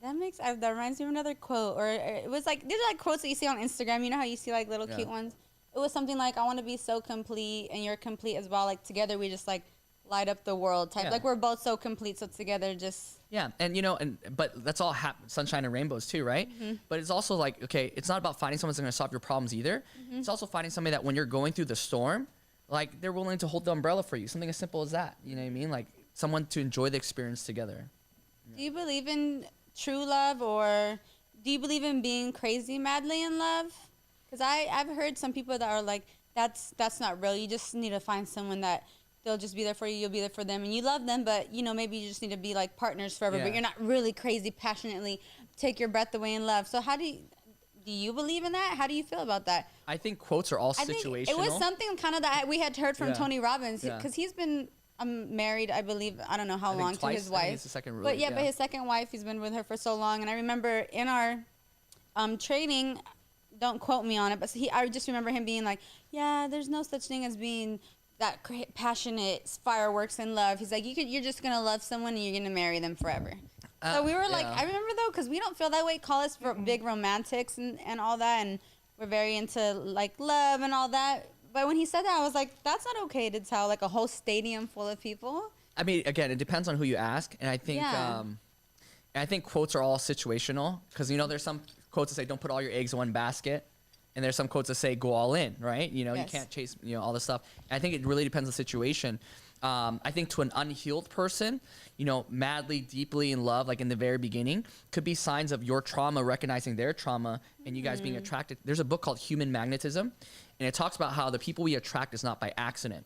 reminds me of another quote, or it was like these are like quotes that you see on Instagram. You know how you see like little cute ones. It was something like, I want to be so complete and you're complete as well. Like together we just like light up the world type. Like we're both so complete. So together just. Yeah. And but that's all sunshine and rainbows too, right? But it's also like, okay, it's not about finding someone that's going to solve your problems either. It's also finding somebody that when you're going through the storm, like they're willing to hold the umbrella for you. Something as simple as that. You know what I mean? Like someone to enjoy the experience together. Do you believe in true love or do you believe in being crazy madly in love? Because I've heard some people that are like, that's not real. You just need to find someone that they'll just be there for you. You'll be there for them. And you love them, but, maybe you just need to be like partners forever. But you're not really crazy, passionately take your breath away in love. So how do you believe in that? How do you feel about that? I think quotes are all situational. It was something kind of that we had heard from Tony Robbins. Because he's been married, I believe, I don't know how long, twice, to his wife. I think it's the second but his second wife, he's been with her for so long. And I remember in our training, don't quote me on it, but I just remember him being like, yeah, there's no such thing as being that passionate fireworks in love. He's like, you're just going to love someone and you're going to marry them forever. So we were like, I remember though, because we don't feel that way. Call us big romantics and all that. And we're very into like love and all that. But when he said that, I was like, that's not okay to tell like a whole stadium full of people. I mean, again, it depends on who you ask. And I think quotes are all situational because, there's some quotes that say, don't put all your eggs in one basket. And there's some quotes that say, go all in, right? You can't chase, all this stuff. And I think it really depends on the situation. I think to an unhealed person, madly, deeply in love, like in the very beginning, could be signs of your trauma, recognizing their trauma, and you guys being attracted. There's a book called Human Magnetism, and it talks about how the people we attract is not by accident.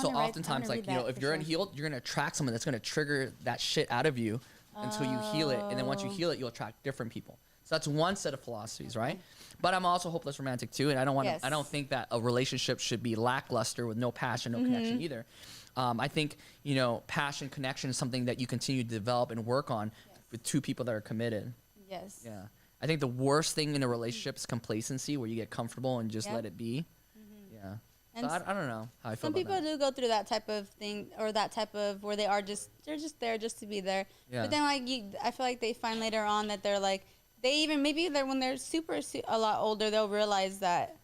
So oftentimes, like, if you're unhealed, you're going to attract someone that's going to trigger that shit out of you until you heal it. And then once you heal it, you'll attract different people. So that's one set of philosophies, right? But I'm also hopeless romantic too, and I don't want Yes. I don't think that a relationship should be lackluster with no passion, no connection either. I think, you know, passion, connection is something that you continue to develop and work on with two people that are committed. Yes. Yeah. I think the worst thing in a relationship is complacency, where you get comfortable and just let it be. Yeah. And So I don't know how I feel some about people that. do go through that type of thing, or that type of where they're just there just to be there. Yeah. But then I feel like they find later on that they're like, maybe when they're a lot older, they'll realize that,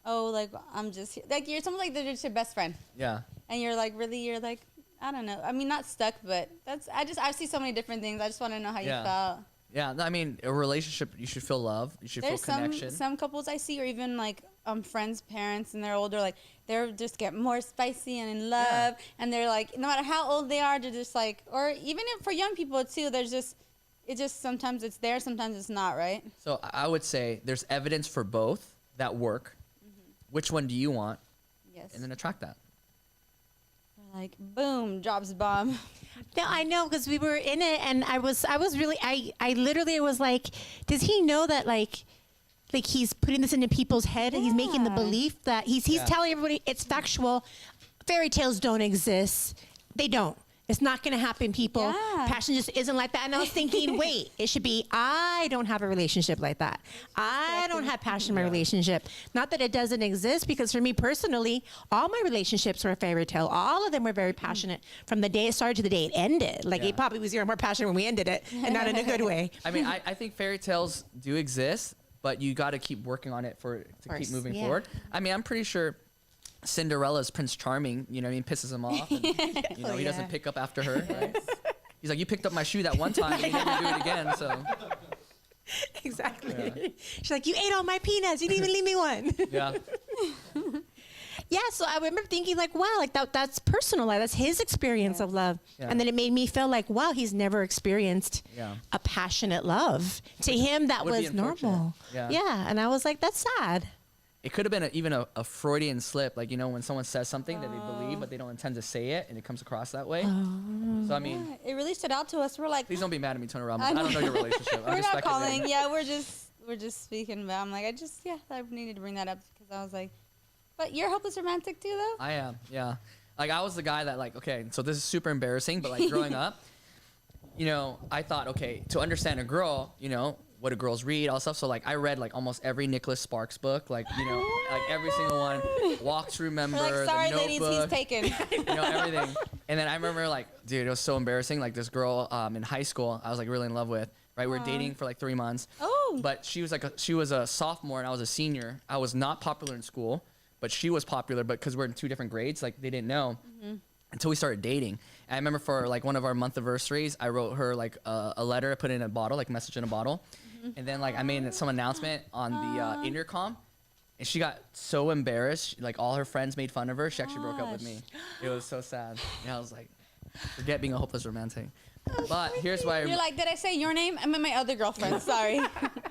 oh, like I'm just here. Like you're someone like they're just your best friend, Yeah. and you're like I don't know. I mean, not stuck, but I see so many different things. I just want to know how you felt. Yeah. I mean, a relationship, you should feel love. You should There's feel connection. some couples I see, or even like friends' parents, and they're older, like they're just get more spicy and in love, and they're like, no matter how old they are, they're just like, or even if for young people too, it just sometimes it's there, sometimes it's not, right? So I would say there's evidence for both that work. Which one do you want? Yes. And then attract that. Like boom, drops a bomb. No, I know, because we were in it, and I was really, I literally was like, does he know that like he's putting this into people's head, and he's making the Yeah. belief that he's telling everybody it's factual. Fairy tales don't exist. They don't. It's not going to happen, people. Yeah. Passion just isn't like that. And I was thinking, wait, it should be, I don't have a relationship like that. I don't have passion in my relationship. Not that it doesn't exist, because for me personally, all my relationships were a fairy tale. All of them were very passionate from the day it started to the day it ended. Like it probably was zero more passion when we ended it, and not in a good way. I mean, I think fairy tales do exist, but you got to keep working on it to keep moving forward. I mean, I'm pretty sure Cinderella's Prince Charming, you know what I mean, pisses him off. And, you know, he doesn't pick up after her, right? He's like, you picked up my shoe that one time, and you never do it again, so. Exactly. Yeah. She's like, you ate all my peanuts. You didn't even leave me one. Yeah. Yeah, so I remember thinking like, wow, like that's personal. Like that's his experience of love. Yeah. And then it made me feel like, wow, he's never experienced a passionate love. To him, that would be was normal. Yeah. And I was like, that's sad. It could have been even a Freudian slip, like, you know, when someone says something that they believe, but they don't intend to say it, and it comes across that way. So, I mean, Yeah, it really stood out to us. We're like, please don't be mad at me, Tony Ramos. I don't know your relationship. I'm we're just not speculating. calling. Yeah, we're just speaking about. I'm like, I needed to bring that up because I was like, but you're hopeless romantic too, though. I am, yeah. Like, I was the guy that, like, okay, so this is super embarrassing, but, like, growing up, you know, I thought, okay, to understand a girl, you know, what do girls read, all stuff. So, like, I read, like, almost every Nicholas Sparks book, like, you know, like, every single one. Walk to Remember, We're like, sorry, The ladies, Notebook, he's taken. you know, everything. And then I remember, like, dude, it was so embarrassing. Like, this girl in high school, I was, like, really in love with, right? We were dating for, like, 3 months. Oh. But she was a sophomore, and I was a senior. I was not popular in school, but she was popular, but because we're in 2 different grades, like, they didn't know. Until we started dating. And I remember for like one of our month anniversaries, I wrote her like a letter, I put it in a bottle, like message in a bottle. And then like I made some announcement on the intercom, and she got so embarrassed. Like all her friends made fun of her. She actually broke up with me. It was so sad. Yeah, I was like, forget being a hopeless romantic. But here's why. You're like, did I say your name? I meant my other girlfriend. Sorry.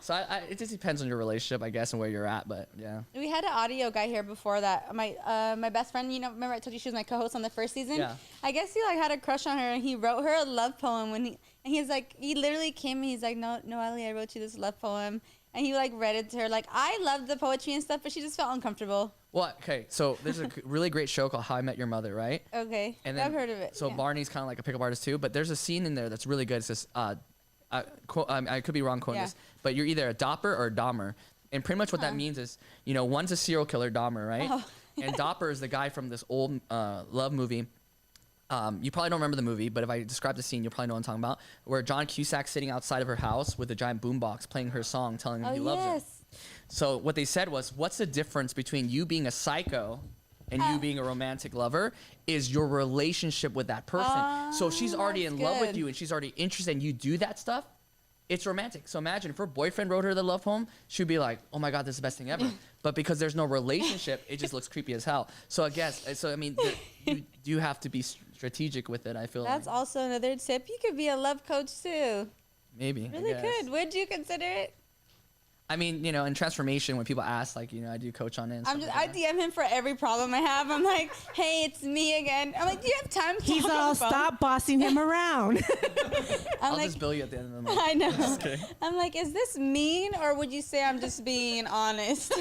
So it just depends on your relationship, I guess, and where you're at. But yeah. We had an audio guy here before that. My best friend, you know, remember I told you she was my co-host on the first season? Yeah. I guess he like had a crush on her, and he wrote her a love poem and he's like, he literally came and he's like, no, Ellie, I wrote you this love poem. And he like read it to her. Like, I loved the poetry and stuff, but she just felt uncomfortable. Well, okay, so there's a really great show called How I Met Your Mother, right? Okay. And then, I've heard of it. So yeah. Barney's kind of like a pickup artist too, but there's a scene in there that's really good. It says, I could be wrong quoting this, but you're either a Dopper or a Dahmer. And pretty much what that means is, you know, one's a serial killer, Dahmer, right? Oh. And Dopper is the guy from this old love movie. You probably don't remember the movie, but if I describe the scene, you'll probably know what I'm talking about. Where John Cusack's sitting outside of her house with a giant boombox playing her song, telling her he loves her. So what they said was, what's the difference between you being a psycho and you being a romantic lover is your relationship with that person. So if she's already in love with you and she's already interested and you do that stuff, it's romantic. So imagine if her boyfriend wrote her the love poem, she'd be like, oh my God, this is the best thing ever. But because there's no relationship, it just looks creepy as hell. So I mean, you do have to be strategic with it, I feel That's like. also another tip. You could be a love coach too. Maybe. Really could. Would you consider it? I mean, you know, in Transformation, when people ask, like, you know, I do coach on it. And I DM him for every problem I have. I'm like, hey, it's me again. I'm like, do you have time to He's talk on all, the phone? stop bossing him around. I'll like, just bill you at the end of the month. I know. Just kidding. I'm like, is this mean or would you say I'm just being honest?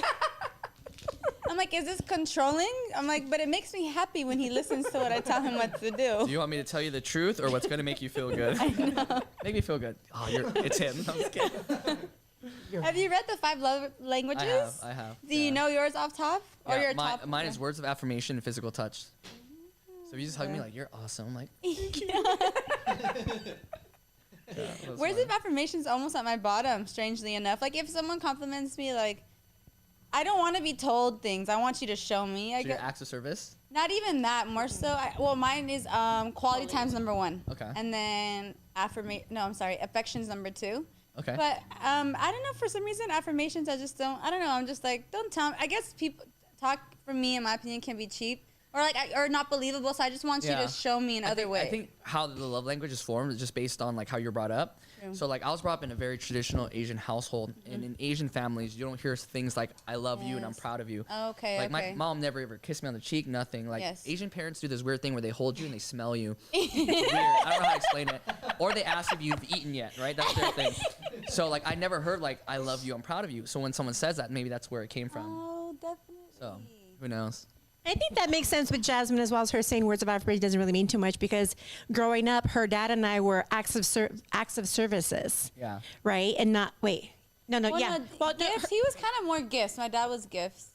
I'm like, is this controlling? I'm like, but it makes me happy when he listens to what I tell him what to do. Do you want me to tell you the truth or what's going to make you feel good? I know. Make me feel good. Oh, it's him. I'm just kidding. Have you read the 5 love languages? I have. Do you know yours off top? Or your top? Mine is words of affirmation and physical touch. So if you just hug me like, you're awesome, I'm like, Words of affirmation's almost at my bottom, strangely enough. Like if someone compliments me, like, I don't want to be told things. I want you to show me. so your acts of service? Not even that. More so, mine is quality time's number 1. Okay. And then affection's number 2. Okay. But I don't know, for some reason, affirmations, I don't know. I'm just like, don't tell me. I guess people talk, for me, in my opinion, can be cheap. Or not believable, so I just want you to show me in other ways. I think how the love language is formed is just based on like how you're brought up. True. So like I was brought up in a very traditional Asian household, and in Asian families you don't hear things like "I love you" and "I'm proud of you." Okay. Like my mom never ever kissed me on the cheek, nothing. Like Asian parents do this weird thing where they hold you and they smell you. It's weird. I don't know how to explain it. Or they ask if you've eaten yet, right? That's their thing. So like I never heard like "I love you, I'm proud of you." So when someone says that, maybe that's where it came from. Oh, definitely. So who knows? I think that makes sense with Jasmine as well as her saying words of affirmation doesn't really mean too much because growing up, her dad and I were acts of services. Yeah. Right? And not, wait. No, yeah. Well, gifts, he was kind of more gifts. My dad was gifts.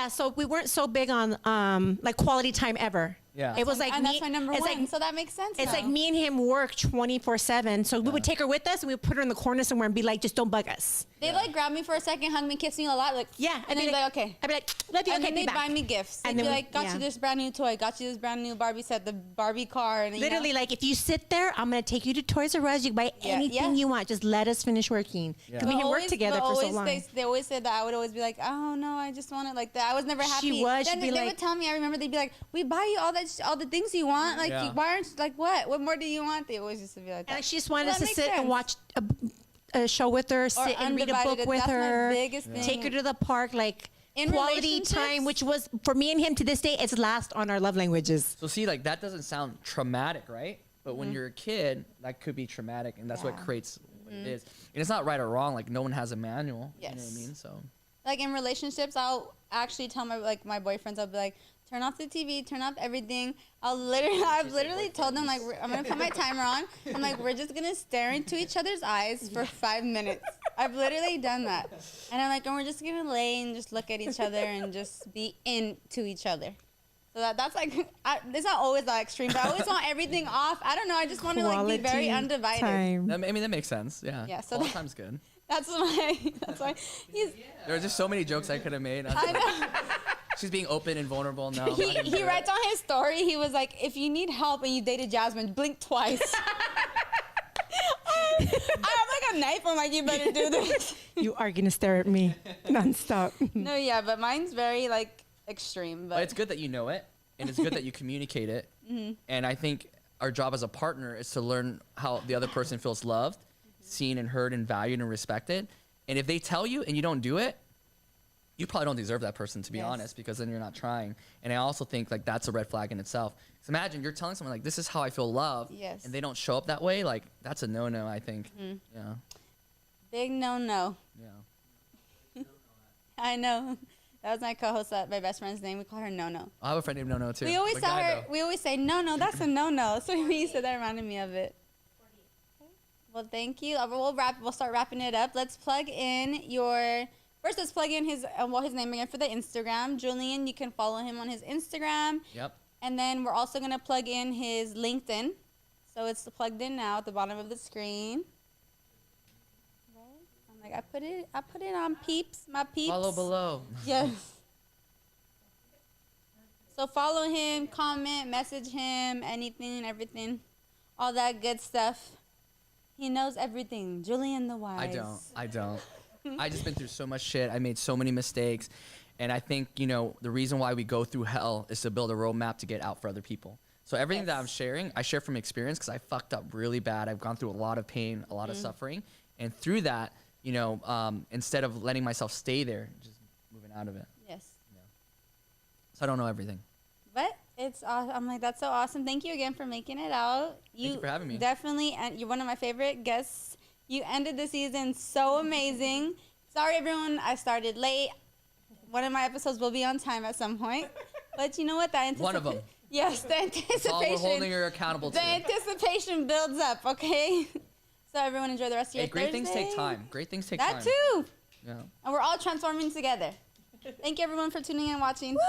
So we weren't so big on like quality time ever. Yeah. It was like and that's my number 1. So that makes sense. It's like me and him work 24/7. So we would take her with us and we would put her in the corner somewhere and be like, just don't bug us. They'd like grab me for a second, hug me, kiss me a lot, like and then be like, okay. I'd be like, love you. And Okay, then they'd be back. buy me gifts. They'd And be then like, got you this brand new toy, got you this brand new Barbie set, the Barbie car, and literally like if you sit there, I'm gonna take you to Toys R Us. You can buy anything you want. Just let us finish working. Because we didn't work together for so long. They always said that I would always be like, oh no, I just want it like that. I was never happy. Then they would tell me. I remember they'd be like, we buy you all the things you want. Like why aren't you, like what more do you want? They always used to be like that. And she just wanted us to sit and watch a show with her, sit and read a book with her, take her to the park, like quality time, which was for me and him to this day, it's last on our love languages. So see, like that doesn't sound traumatic, right? But when you're a kid, that could be traumatic, and that's what creates what it is. And it's not right or wrong. Like no one has a manual. Yes. You know what I mean? So. Like in relationships, I'll actually tell my boyfriends, I'll be like, turn off the TV, turn off everything. I've literally told them like I'm gonna put my timer on. I'm like, we're just gonna stare into each other's eyes for 5 minutes. I've literally done that, and I'm like, and we're just gonna lay and just look at each other and just be into each other. So that's like, it's not always that extreme, but I always want everything off. I don't know. I just want to like be very undivided. Time. I mean that makes sense. Yeah. Yeah. So all time's good. That's why he's. There are just so many jokes I could have made. I know. She's being open and vulnerable now. He writes on his story, he was like, if you need help and you dated Jasmine, blink twice. I have like a knife. I'm like, you better do this. You are gonna stare at me nonstop. No, yeah, but mine's very like extreme. But it's good that you know it, and it's good that you communicate it. And I think our job as a partner is to learn how the other person feels loved, seen and heard and valued and respected. And if they tell you and you don't do it, you probably don't deserve that person, to be honest, because then you're not trying. And I also think like that's a red flag in itself. So imagine you're telling someone like, this is how I feel loved, and they don't show up that way. Like that's a no-no, I think. Yeah. Big no-no. Yeah. I know. That was my co-host, my best friend's name. We call her No-No. I have a friend named No-No too. We always tell her. We always say No-No. That's a no-no. So when you said that, reminded me of it. Well, thank you. We'll start wrapping it up. Let's plug in your. First, let's plug in his name again for the Instagram. Julian, you can follow him on his Instagram. Yep. And then we're also going to plug in his LinkedIn. So it's plugged in now at the bottom of the screen. I'm like, I put it on peeps, my peeps. Follow below. Yes. So follow him, comment, message him, anything, everything. All that good stuff. He knows everything. Julian the Wise. I don't. I just been through so much shit. I made so many mistakes. And I think, the reason why we go through hell is to build a roadmap to get out for other people. So everything that I'm sharing, I share from experience because I fucked up really bad. I've gone through a lot of pain, a lot of suffering. And through that, instead of letting myself stay there, just moving out of it. Yes. So I don't know everything. But it's awesome. I'm like, that's so awesome. Thank you again for making it out. Thank you for having me. Definitely, and you're one of my favorite guests. You ended the season so amazing. Sorry, everyone, I started late. One of my episodes will be on time at some point. But you know what? One of them. Yes, the anticipation. That's all we're holding her accountable to. The anticipation builds up, okay? So everyone enjoy the rest of your great Thursday. things take time. Great things take time. That too. Yeah. And we're all transforming together. Thank you, everyone, for tuning in and watching. Woo!